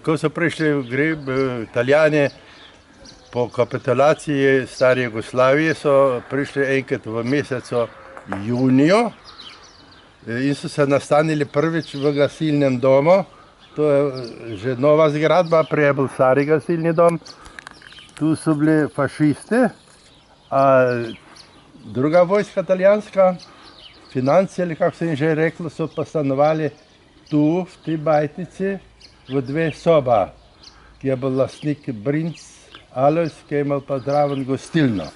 Ko so prišli v Grib, Italijani, po kapitulaciji stare Jugoslavije so prišli enkrat v mesecu juniju in so se nastanili prvič v gasilnem domu. To je že nova zgradba, prej je bil stari gasilni dom. Tu so bili fašisti, a druga vojska italijanska, financi, ali kako se jim že reklo, so pa stanovali tu, v tej bajtnici, v dve soba, ki je bil lastnik Brinc Alojz, ki je imel pa zraven gostilno.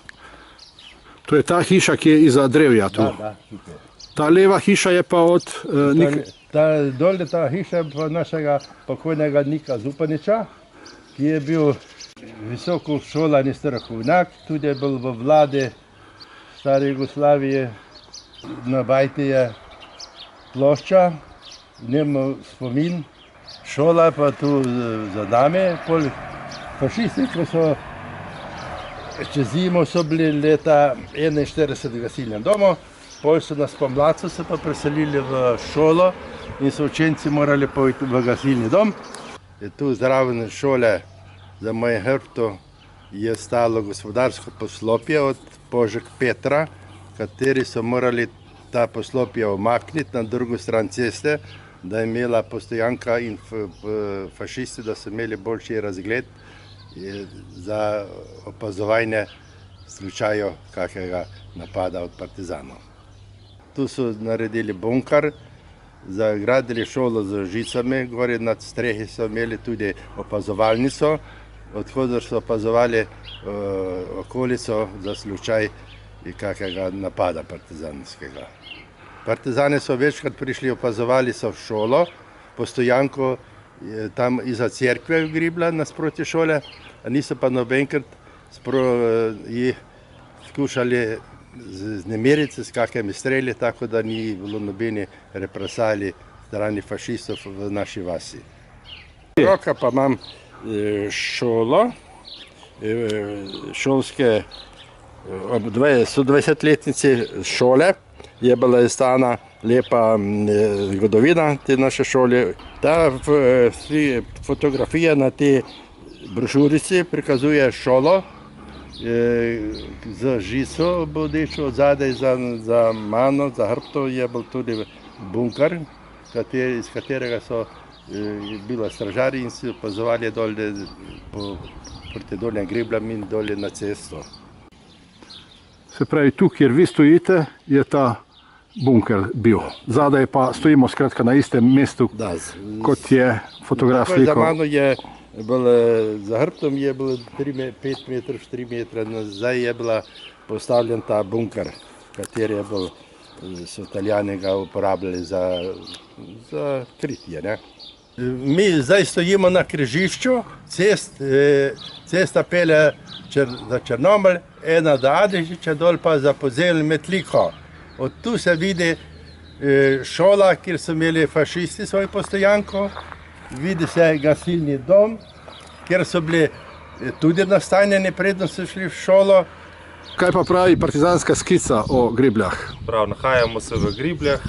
To je ta hiša, ki je iza drevja tu. Da, tukaj. Ta leva hiša je pa od... Dolje ta hiša je pa našega pokojnega Nika Zupaniča, ki je bil visoko šolani strokovnjak, tudi je bil v vladi stare Jugoslavije. Na bajti je plošča, njemu spomin, šola pa tu za nami. Fašisti, ko so čez zimo so bili leta 1941 v gasilnem domu, potem so nas pomladcu se pa preselili v šolo in so učenci morali pojti v gasilni dom. Tu zraven šole za moje hrbto je stalo gospodarsko poslopje od Požeg Petra, kateri so morali ta poslopje omakniti na drugo stran ceste, da je imela postojanka in fašisti, da so imeli boljši razgled za opazovanje slučajev kakega napada od partizanov. Tu so naredili bunkar, zagradili šolo z žicami, gori nad strehi so imeli tudi opazovalnico, odhodor so opazovali okolico za slučaj kakega napada partizanskega. Partizani so večkrat prišli, opazovali so šolo, postojanko tam iza cerkve v Gribla, nasproti šole, niso pa nobenkrat jih skušali znemiriti s kakimi streli, tako da ni bilo nobeni represali strani fašistov v naši vasi. Roka pa imam šolo, šolske, ob 120-letnici šole je bila izdana lepa zgodovina te naše šole. Ta fotografija na tej brošurici prikazuje šolo z žico bodečo od zadaj za mano, za hrbto je bil tudi bunkar, iz katerega so bili stražarji in si opazovali dolje proti doljem Gribljam in dolje na cesto. Se pravi, tu, kjer vi stojite, je ta bunker bil. Zadaj pa stojimo skratka na istem mestu, kot je fotograf slikal. Za mano je bilo, za hrbtom je bilo 5 metrov, 4 metre, nazaj je bila postavljen ta bunker, kateri je bil, so Italijani ga uporabljali za kritje. Mi zdaj stojimo na križišču cesta pelje za Črnomelj, ena do Adežiča, dol pa za Pozeljno Metliko. Od tu se vidi šola, kjer so imeli fašisti svojo postojanko, vidi se gasilni dom, kjer so bili tudi nastanjeni, predno so šli v šolo. Kaj pa pravi partizanska skica o Gribljah? Prav, nahajamo se v Gribljah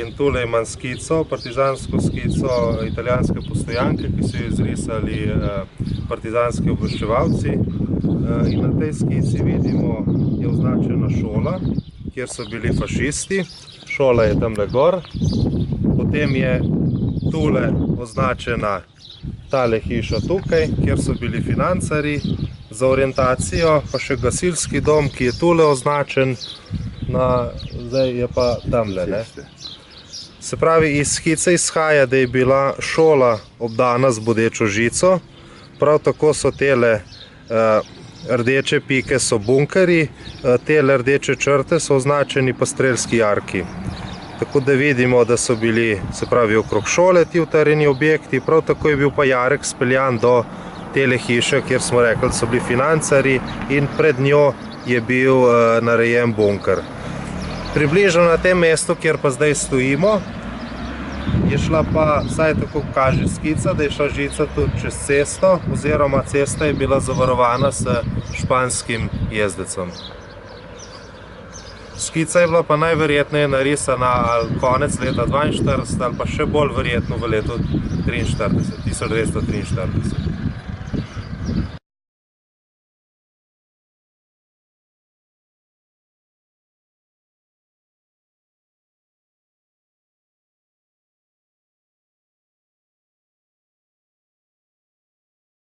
in tule imam skico, partizansko skico italijanske postojanke, ki so jo izrisali partizanski obveščevalci. In na tej skici vidimo, je označena šola, kjer so bili fašisti. Šola je tamle gor. Potem je tule označena tale hiša tukaj, kjer so bili financarji. Za orientacijo pa še gasilski dom, ki je tule označen, zdaj je pa tamle. Se pravi, iz skice izhaja, da je bila šola obdana z bodečo žico, prav tako so tele rdeče pike so bunkeri, tele rdeče črte so označeni pa strelski jarki. Tako da vidimo, da so bili, se pravi, okrog šole ti utrjeni objekti, prav tako je bil pa jarek speljan do tele hiše, kjer smo rekli, da so bili financarji in pred njo je bil narejen bunker. Približno na tem mestu, kjer pa zdaj stojimo, je šla pa, vsaj tako kaže skica, da je šla žica tudi čez cesto, oziroma cesta je bila zavarovana s španskim jezdecem. Skica je bila pa najverjetneje narisana ali konec leta 42 ali pa še bolj verjetno v letu 1943.